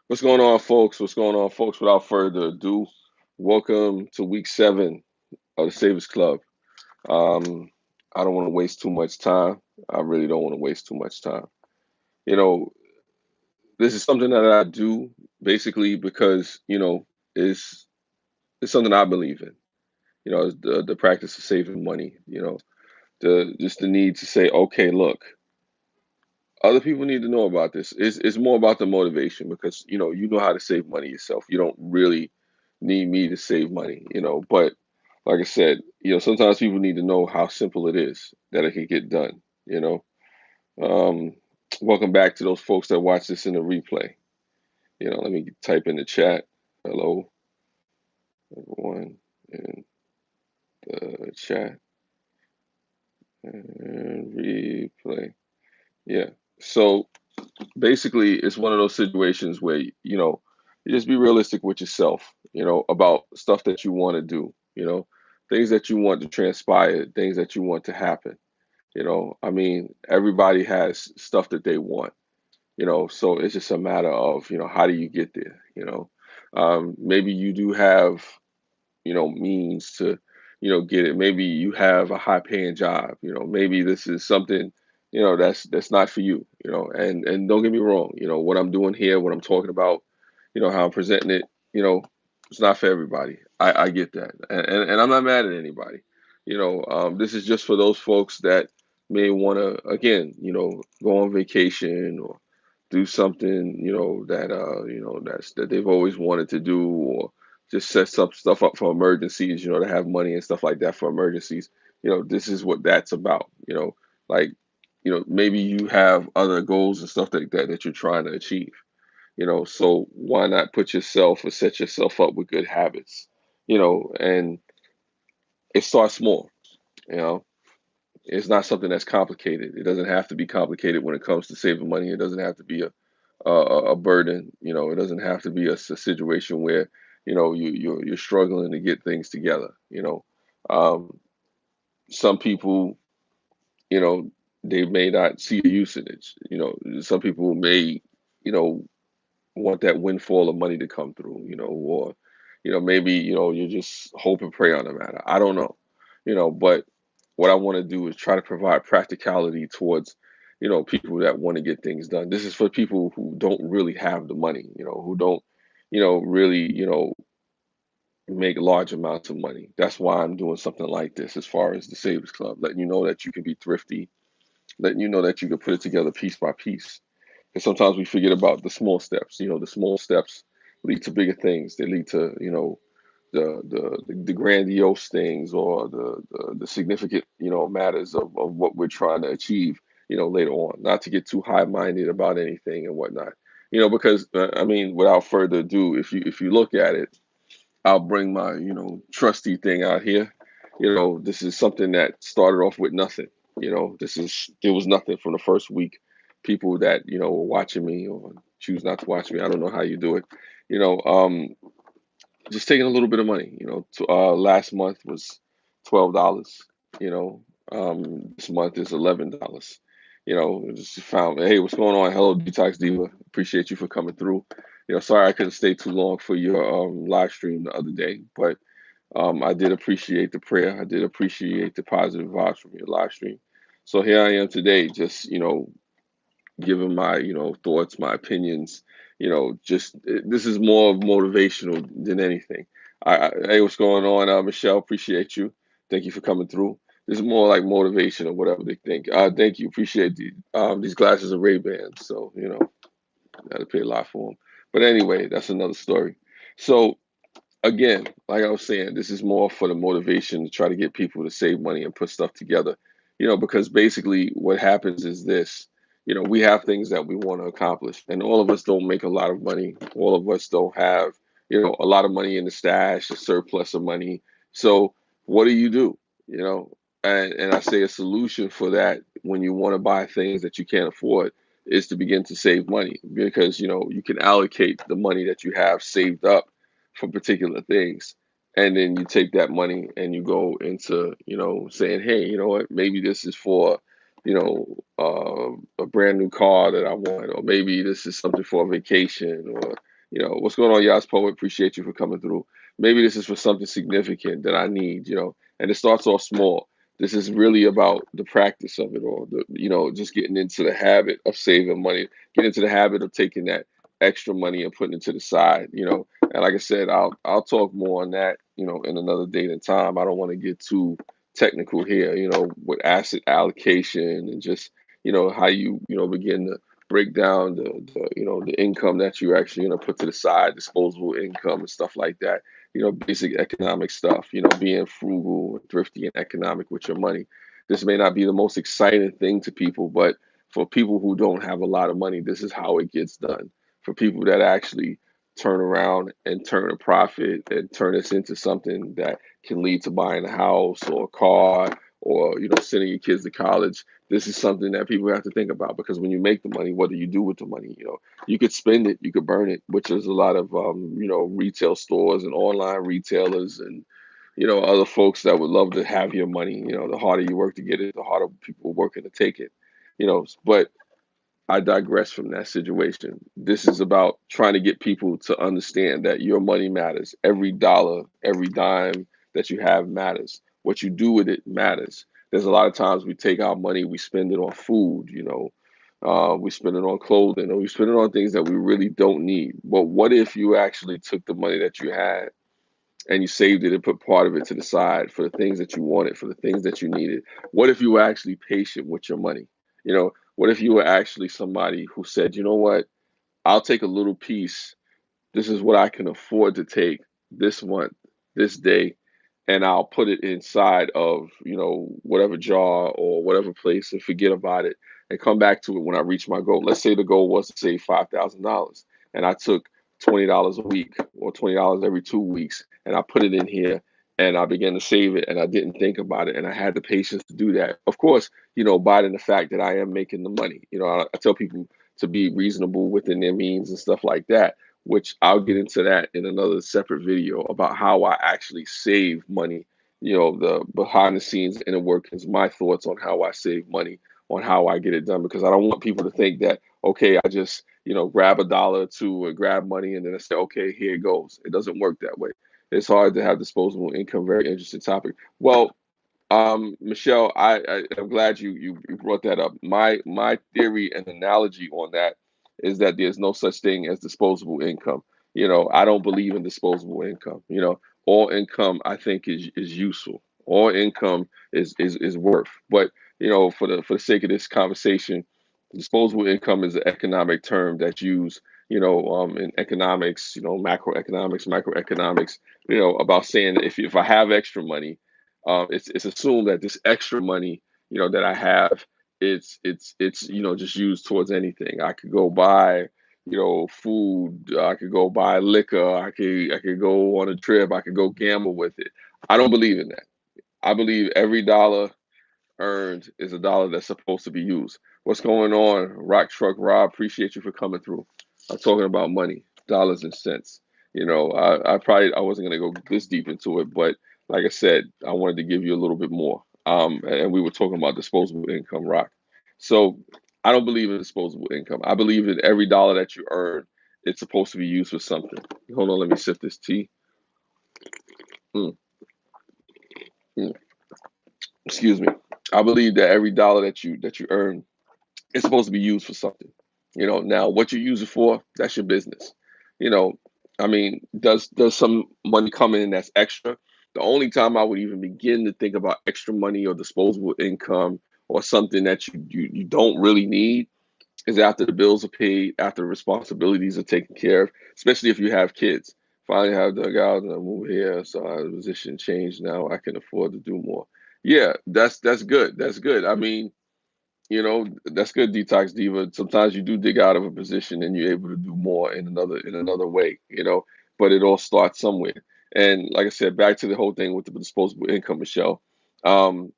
What's going on, folks? What's going on, folks? Without further ado, welcome to week 7 of the Savers Club. Um, I don't want to waste too much time. I really don't want to waste too much time. You know, this is something that I do basically because, it's, it's something I believe in. It's the practice of saving money, just the need to say, okay, look, other people need to know about this. It's more about the motivation because you know how to save money yourself. You don't really need me to save money, But like I said, sometimes people need to know how simple it is that it can get done. Um, Welcome back to those folks that watch this in the replay. Let me type in the chat. Hello, everyone in the chat and replay. Yeah. So basically it's one of those situations where you just be realistic with yourself, about stuff that you want to do, things that you want to transpire, things that you want to happen. I mean, everybody has stuff that they want, so it's just a matter of how do you get there. Maybe you do have means to get it. Maybe you have a high paying job. Maybe this is something that's not for you. And don't get me wrong, what I'm doing here, what I'm talking about, how I'm presenting it, you know it's not for everybody. I get that, and I'm not mad at anybody. This is just for those folks that may want to, again, go on vacation or do something, that they've always wanted to do, or just set some stuff up for emergencies, to have money and stuff like that for emergencies. This is what that's about. Like, maybe you have other goals and stuff like that you're trying to achieve. So why not put yourself or set yourself up with good habits? And it starts small. You know, it's not something that's complicated. It doesn't have to be complicated when it comes to saving money. It doesn't have to be a burden. It doesn't have to be a situation where you're struggling to get things together. Um, some people, you know, they may not see a use in it. Some people may, you know, want that windfall of money to come through. Or maybe you just hope and pray on the matter. I don't know. But what I want to do is try to provide practicality towards people that want to get things done. This is for people who don't really have the money, who don't really make large amounts of money. That's why I'm doing something like this as far as the Savers Club, letting you know that you can be thrifty, letting you know that you can put it together piece by piece. Because sometimes we forget about the small steps. The small steps lead to bigger things. They lead to the grandiose things, or the significant matters of what we're trying to achieve later on. Not to get too high minded about anything and whatnot. Because I mean, without further ado, if you look at it, I'll bring my trusty thing out here. This is something that started off with nothing. There was nothing from the first week. People that were watching me or choose not to watch me. I don't know how you do it. You know, um, just taking a little bit of money. Last month was $12. This month is $11. Just found, hey, what's going on? Hello, Detox Diva. Appreciate you for coming through. Sorry I couldn't stay too long for your live stream the other day, but I did appreciate the prayer. I did appreciate the positive vibes from your live stream. So here I am today, just giving my thoughts, my opinions. Just this is more motivational than anything. Hey, what's going on, Michelle? Appreciate you. Thank you for coming through. This is more like motivation or whatever they think. Thank you. Appreciate these glasses are Ray Bans, so I had to pay a lot for them. But anyway, that's another story. So again, like I was saying, this is more for the motivation to try to get people to save money and put stuff together. Because basically what happens is this, we have things that we want to accomplish, and all of us don't make a lot of money. All of us don't have, a lot of money in the stash, a surplus of money. So what do? You know, and I say a solution for that when you want to buy things that you can't afford is to begin to save money, because you can allocate the money that you have saved up for particular things. And then you take that money and you go into, saying, hey, you know what, maybe this is for, a brand new car that I want, or maybe this is something for a vacation, or, What's going on, Yas Poet? Appreciate you for coming through. Maybe this is for something significant that I need, and it starts off small. This is really about the practice of it all, just getting into the habit of saving money, get into the habit of taking that extra money and putting it to the side, and like I said, I'll talk more on that, in another date and time. I don't want to get too technical here, with asset allocation and just, how you begin to break down the income that you actually, put to the side, disposable income and stuff like that. Basic economic stuff, being frugal, thrifty, and economic with your money. This may not be the most exciting thing to people, but for people who don't have a lot of money, this is how it gets done. For people that actually turn around and turn a profit and turn this into something that can lead to buying a house or a car or sending your kids to college, this is something that people have to think about, because when you make the money, what do you do with the money? You could spend it, you could burn it, which is a lot of retail stores and online retailers and other folks that would love to have your money. The harder you work to get it, the harder people are working to take it. But I digress from that situation. This is about trying to get people to understand that your money matters. Every dollar, every dime that you have matters. What you do with it matters. There's a lot of times we take our money, we spend it on food, we spend it on clothing, or we spend it on things that we really don't need. But what if you actually took the money that you had and you saved it and put part of it to the side for the things that you wanted, for the things that you needed? What if you were actually patient with your money? What if you were actually somebody who said, you know what, I'll take a little piece. This is what I can afford to take this month, this day, and I'll put it inside of, whatever jar or whatever place and forget about it and come back to it when I reach my goal. Let's say the goal was to save $5,000 and I took $20 a week or $20 every 2 weeks and I put it in here and I began to save it and I didn't think about it and I had the patience to do that. Of course, abiding the fact that I am making the money. I tell people to be reasonable within their means and stuff like that, which I'll get into that in another separate video about how I actually save money, the behind the scenes inner workings, my thoughts on how I save money, on how I get it done, because I don't want people to think that, okay, I just, grab a dollar or two or grab money and then I say, okay, here it goes. It doesn't work that way. It's hard to have disposable income. Very interesting topic. Well, Michelle, I'm glad you brought that up. My theory and analogy on that is that there's no such thing as disposable income. I don't believe in disposable income. All income I think is useful. All income is worth. But for the sake of this conversation, disposable income is an economic term that's used, in economics, macroeconomics, microeconomics, about saying that if I have extra money, it's assumed that this extra money, that I have, it's just used towards anything. I could go buy, food. I could go buy liquor. I could go on a trip. I could go gamble with it. I don't believe in that. I believe every dollar earned is a dollar that's supposed to be used. What's going on, Rock Truck Rob? Appreciate you for coming through. I'm talking about money, dollars and cents. I wasn't gonna go this deep into it, but like I said, I wanted to give you a little bit more. And we were talking about disposable income, Rock. So I don't believe in disposable income. I believe that every dollar that you earn, it's supposed to be used for something. Hold on, let me sip this tea. Mm, mm. Excuse me. I believe that every dollar that you earn, it's supposed to be used for something. Now what you use it for, that's your business. You know, I mean, does some money come in that's extra? The only time I would even begin to think about extra money or disposable income or something that you don't really need is after the bills are paid, after the responsibilities are taken care of, especially if you have kids. Finally have dug out and I move here, so I position change now. I can afford to do more. Yeah, that's good. That's good. I mean, that's good, Detox Diva. Sometimes you do dig out of a position and you're able to do more in another way, but it all starts somewhere. And like I said, back to the whole thing with the disposable income, Michelle. Um,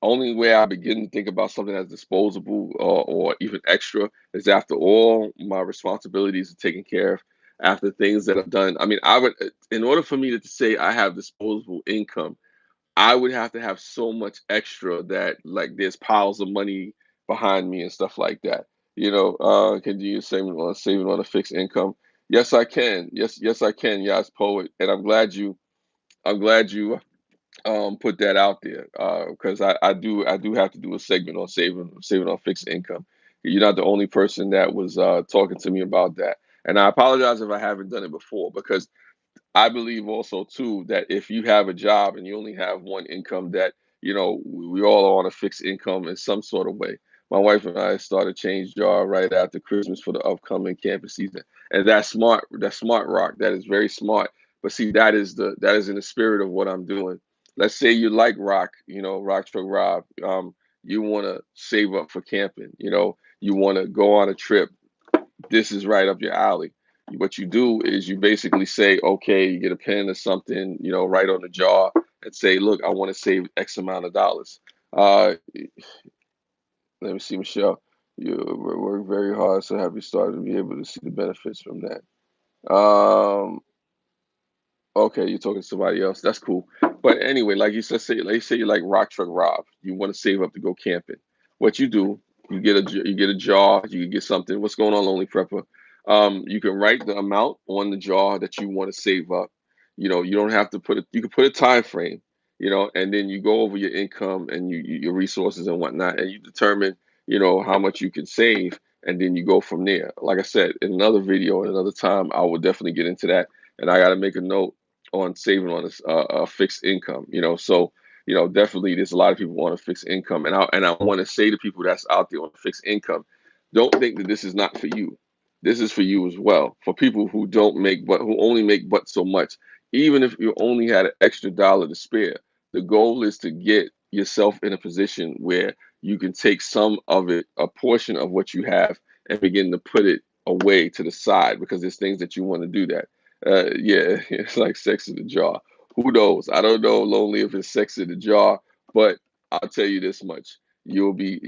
Only way I begin to think about something as disposable or even extra is after all my responsibilities are taken care of, after things that I've done. I mean, in order for me to say I have disposable income, I would have to have so much extra that like there's piles of money behind me and stuff like that. Can you saving on a fixed income? Yes, I can. Yes, I can. Yes, poet. And I'm glad you put that out there because I do have to do a segment on saving on fixed income. You're not the only person that was talking to me about that, and I apologize if I haven't done it before because I believe also too that if you have a job and you only have one income, that we all are on a fixed income in some sort of way. My wife and I started Change Jar right after Christmas for the upcoming campus season, and that's smart. That's smart, Rock. That is very smart. But see, that is in the spirit of what I'm doing. Let's say you like rock, Rock Truck Rob. You want to save up for camping. You want to go on a trip. This is right up your alley. What you do is you basically say, okay, you get a pen or something, right on the jar and say, look, I want to save X amount of dollars. Let me see, Michelle. You work very hard, so have you started to be able to see the benefits from that? Okay, you're talking to somebody else. That's cool. But anyway, like you said, say you like Rock Truck Rob. You want to save up to go camping. What you do, you get a jar. You can get something. What's going on, Lonely Prepper? You can write the amount on the jar that you want to save up. You don't have to put it. You can put a time frame. And then you go over your income and your resources and whatnot, and you determine how much you can save, and then you go from there. Like I said, in another video, at another time, I will definitely get into that, and I got to make a note on saving on a fixed income. So definitely there's a lot of people want a fixed income, and I want to say to people that's out there on a fixed income, don't think that this is not for you. This is for you as well. For people who don't make but who only make but so much, even if you only had an extra dollar to spare, the goal is to get yourself in a position where you can take some of it, a portion of what you have, and begin to put it away to the side because there's things that you want to do that. Yeah, it's like sex in the jar. Who knows? I don't know, Lonely, if it's sex in the jar, but I'll tell you this much. You'll be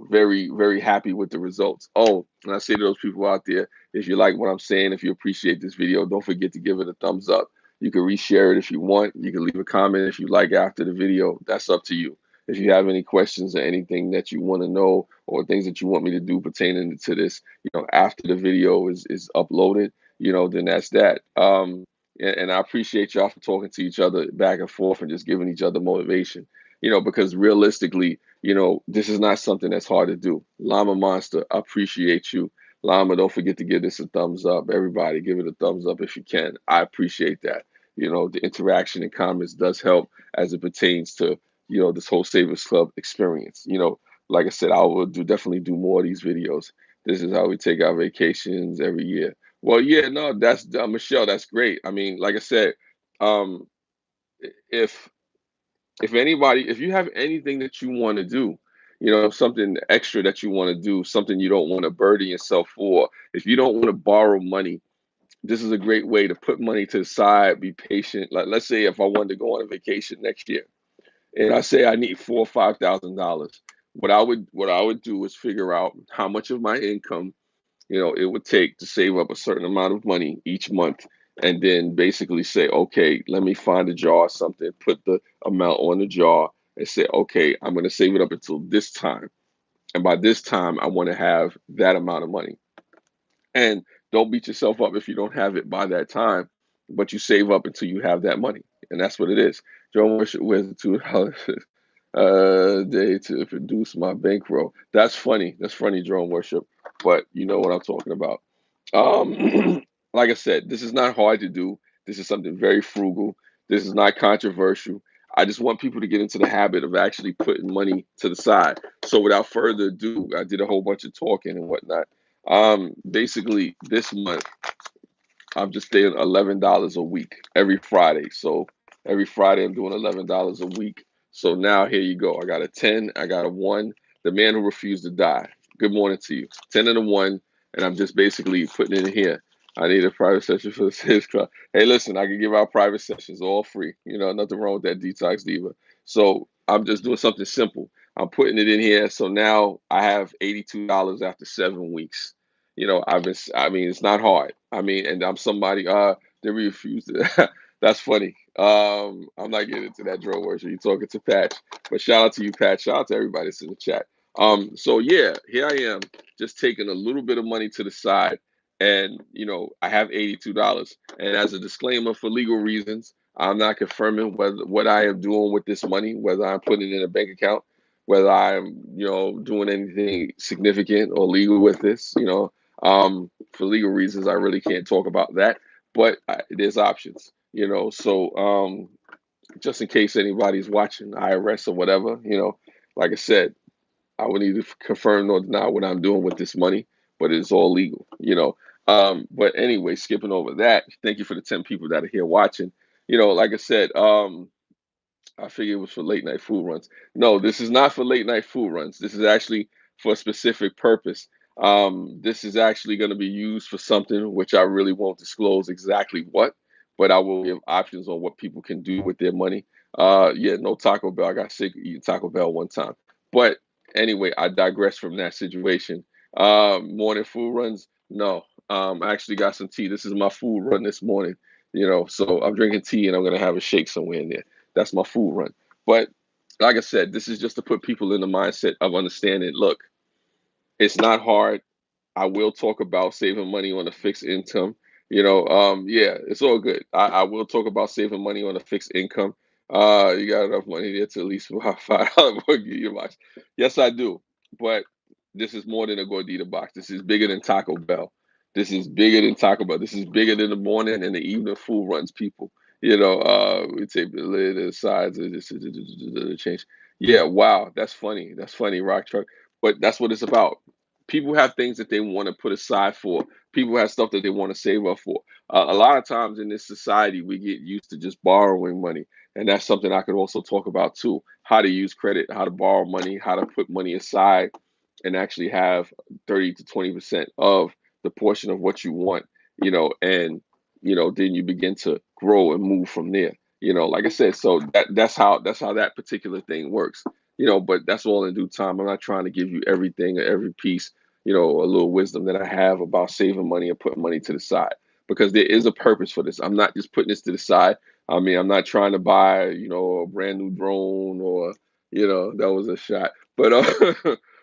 very, very happy with the results. Oh, and I say to those people out there, if you like what I'm saying, if you appreciate this video, don't forget to give it a thumbs up. You can reshare it if you want. You can leave a comment if you like after the video. That's up to you. If you have any questions or anything that you want to know or things that you want me to do pertaining to this, after the video is uploaded, then that's that. And I appreciate y'all for talking to each other back and forth and just giving each other motivation. Because realistically, this is not something that's hard to do. Llama Monster, I appreciate you. Llama, don't forget to give this a thumbs up. Everybody, give it a thumbs up if you can. I appreciate that. The interaction and comments does help as it pertains to, this whole Savers Club experience. Like I said, I will definitely do more of these videos. This is how we take our vacations every year. Well, yeah, no, that's Michelle. That's great. I mean, like I said, um, if if you have anything that you want to do, something extra that you want to do, something you don't want to burden yourself for, if you don't want to borrow money, this is a great way to put money to the side. Be patient. Like, let's say if I wanted to go on a vacation next year, and I say I need $4 or $5,000, what I would do is figure out how much of my income it would take to save up a certain amount of money each month, and then basically say, okay, let me find a jar or something, put the amount on the jar, and say, okay, I'm going to save it up until this time. And by this time, I want to have that amount of money. And don't beat yourself up if you don't have it by that time, but you save up until you have that money. And that's what it is. Joe Worship with $2 a day to produce my bankroll. That's funny. That's funny, Drone Worship. But you know what I'm talking about. Like I said, this is not hard to do. This is something very frugal. This is not controversial. I just want people to get into the habit of actually putting money to the side. So without further ado, I did a whole bunch of talking and whatnot. Basically, this month I'm just staying $11 a week every Friday. So every Friday I'm doing $11 a week. So now here you go. I got a 10, I got a 1. The man who refused to die. Good morning to you. 10 and a 1, and I'm just basically putting it in here. I need a private session for the Sales Club. Hey, listen, I can give out private sessions all free. Nothing wrong with that, Detox Diva. So I'm just doing something simple. I'm putting it in here. So now I have $82 after 7 weeks. I mean, it's not hard. I mean, and I'm somebody, they refused it. That's funny. I'm not getting into that drill worship. You're talking to Patch, but shout out to you, Patch. Shout out to everybody that's in the chat. So yeah, here I am, just taking a little bit of money to the side, and I have $82. And as a disclaimer, for legal reasons, I'm not confirming whether what I am doing with this money, whether I'm putting it in a bank account, whether I'm doing anything significant or legal with this. For legal reasons, I really can't talk about that. But there's options. So just in case anybody's watching, IRS or whatever, like I said, I would need to confirm or deny what I'm doing with this money, but it's all legal. But anyway, skipping over that, thank you for the 10 people that are here watching. Like I said, I figured it was for late night food runs. No, this is not for late night food runs. This is actually for a specific purpose. This is actually going to be used for something which I really won't disclose exactly what, but I will give options on what people can do with their money. Yeah, no Taco Bell. I got sick of eating Taco Bell one time. But anyway, I digress from that situation. Morning food runs. No, I actually got some tea. This is my food run this morning. So I'm drinking tea and I'm gonna have a shake somewhere in there. That's my food run. But like I said, this is just to put people in the mindset of understanding. Look, it's not hard. I will talk about saving money on a fixed income. Yeah, it's all good. I will talk about saving money on a fixed income. You got enough money there to at least about $5 give you much. Yes, I do. But this is more than a gordita box. This is bigger than Taco Bell. This is bigger than Taco Bell. This is bigger than the morning and the evening food runs, people. We take the lid and the sides and just change. Yeah, wow, that's funny. That's funny, Rock Truck. But that's what it's about. People have things that they want to put aside for. People have stuff that they want to save up for. A lot of times in this society, we get used to just borrowing money, and that's something I could also talk about too. How to use credit, how to borrow money, how to put money aside, and actually have 30 to 20% of the portion of what you want. And then you begin to grow and move from there. Like I said, so that's how that particular thing works. But that's all in due time. I'm not trying to give you everything or every piece, a little wisdom that I have about saving money and putting money to the side, because there is a purpose for this. I'm not just putting this to the side. I mean, I'm not trying to buy, a brand new drone, or, that was a shot, but,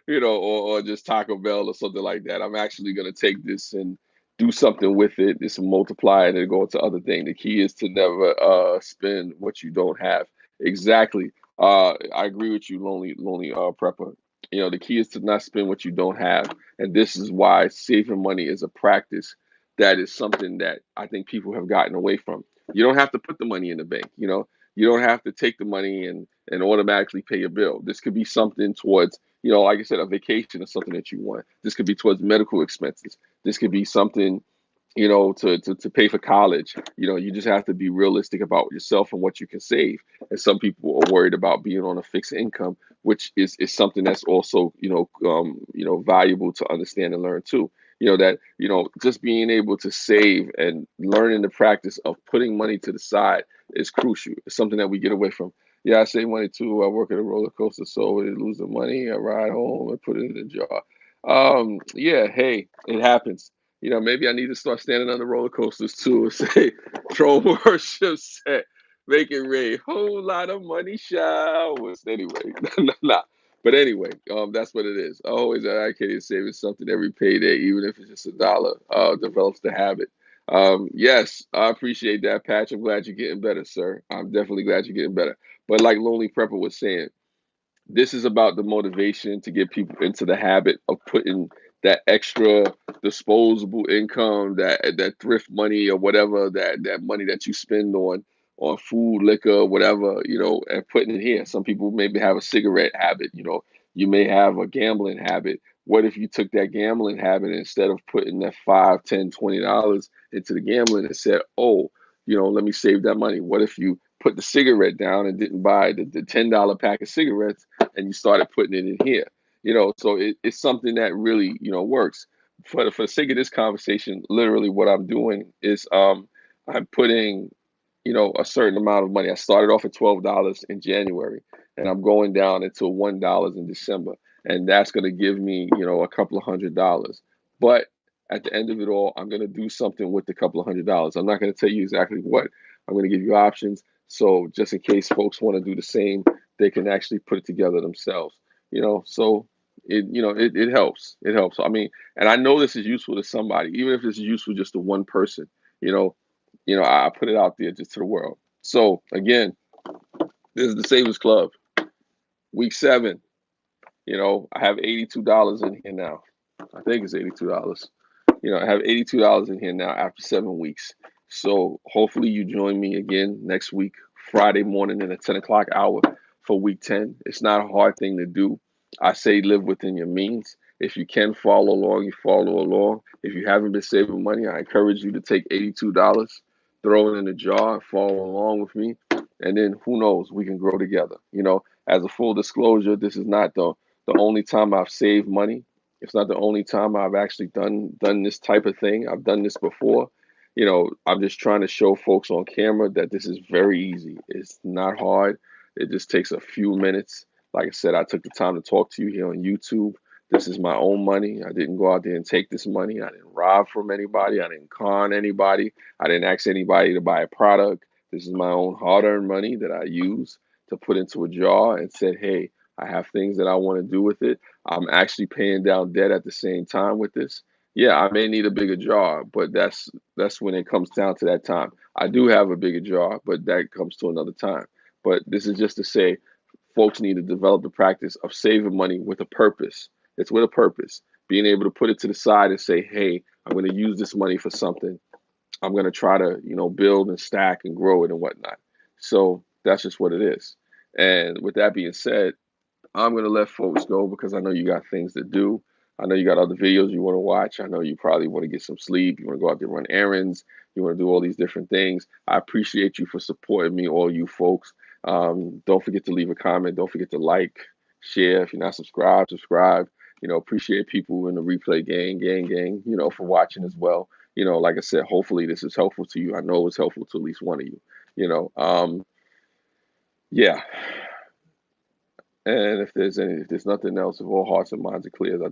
or just Taco Bell or something like that. I'm actually going to take this and do something with it. It's multiply it and go into other things. The key is to never spend what you don't have. Exactly. I agree with you, lonely prepper. The key is to not spend what you don't have, and this is why saving money is a practice that is something that I think people have gotten away from. You don't have to put the money in the bank. You don't have to take the money and automatically pay your bill. This could be something towards, like I said, a vacation or something that you want. This could be towards medical expenses. This could be something, to pay for college. You just have to be realistic about yourself and what you can save. And some people are worried about being on a fixed income, which is something that's also, valuable to understand and learn too. That, just being able to save and learning the practice of putting money to the side is crucial. It's something that we get away from. Yeah, I save money too. I work at a roller coaster, so I lose the money. I ride home and put it in a jar. Yeah, hey, it happens. Maybe I need to start standing on the roller coasters too and say, throne worship set, make it rain, whole lot of money showers. Anyway, nah. But anyway, that's what it is. I always advocate saving something every payday, even if it's just $1. Develops the habit. Yes, I appreciate that, Patch. I'm glad you're getting better, sir. I'm definitely glad you're getting better. But like Lonely Prepper was saying, this is about the motivation to get people into the habit of putting that extra disposable income, that thrift money or whatever, that money that you spend on food, liquor, whatever, and putting it here. Some people maybe have a cigarette habit. You may have a gambling habit. What if you took that gambling habit, instead of putting that 5, 10, $20 into the gambling, and said, oh, let me save that money? What if you put the cigarette down and didn't buy the $10 pack of cigarettes, and you started putting it in here? So it's something that really, works. For the sake of this conversation, literally what I'm doing is I'm putting, a certain amount of money. I started off at $12 in January, and I'm going down into $1 in December. And that's going to give me, a couple of $100. But at the end of it all, I'm going to do something with the couple of $100. I'm not going to tell you exactly what. I'm going to give you options. So just in case folks want to do the same, they can actually put it together themselves. So it helps. It helps. I mean, and I know this is useful to somebody, even if it's useful just to one person. You know, I put it out there just to the world. So again, this is the Savers Club, week 7. I have $82 in here now. I think it's $82. I have $82 in here now after 7 weeks. So hopefully you join me again next week, Friday morning in the 10 o'clock hour for week 10. It's not a hard thing to do. I say live within your means. If you can follow along, you follow along. If you haven't been saving money, I encourage you to take $82, throw it in the jar, and follow along with me. And then who knows, we can grow together. As a full disclosure, this is not the only time I've saved money. It's not the only time I've actually done this type of thing. I've done this before. I'm just trying to show folks on camera that this is very easy. It's not hard. It just takes a few minutes. Like I said, I took the time to talk to you here on YouTube. This is my own money. I didn't go out there and take this money. I didn't rob from anybody. I didn't con anybody. I didn't ask anybody to buy a product. This is my own hard-earned money that I use to put into a jar and said, hey, I have things that I want to do with it. I'm actually paying down debt at the same time with this. Yeah, I may need a bigger jar, but that's when it comes down to that time. I do have a bigger jar, but that comes to another time. But this is just to say folks need to develop the practice of saving money with a purpose. It's with a purpose. Being able to put it to the side and say, hey, I'm going to use this money for something. I'm going to try to, build and stack and grow it and whatnot. So that's just what it is. And with that being said, I'm going to let folks go because I know you got things to do. I know you got other videos you want to watch. I know you probably want to get some sleep. You want to go out there and run errands. You want to do all these different things. I appreciate you for supporting me, all you folks. Don't forget to leave a comment. Don't forget to like, share. If you're not subscribed, subscribe. Appreciate people in the replay gang, for watching as well. Like I said, hopefully this is helpful to you. I know it's helpful to at least one of you. Yeah. And if there's nothing else, if all hearts and minds are clear, I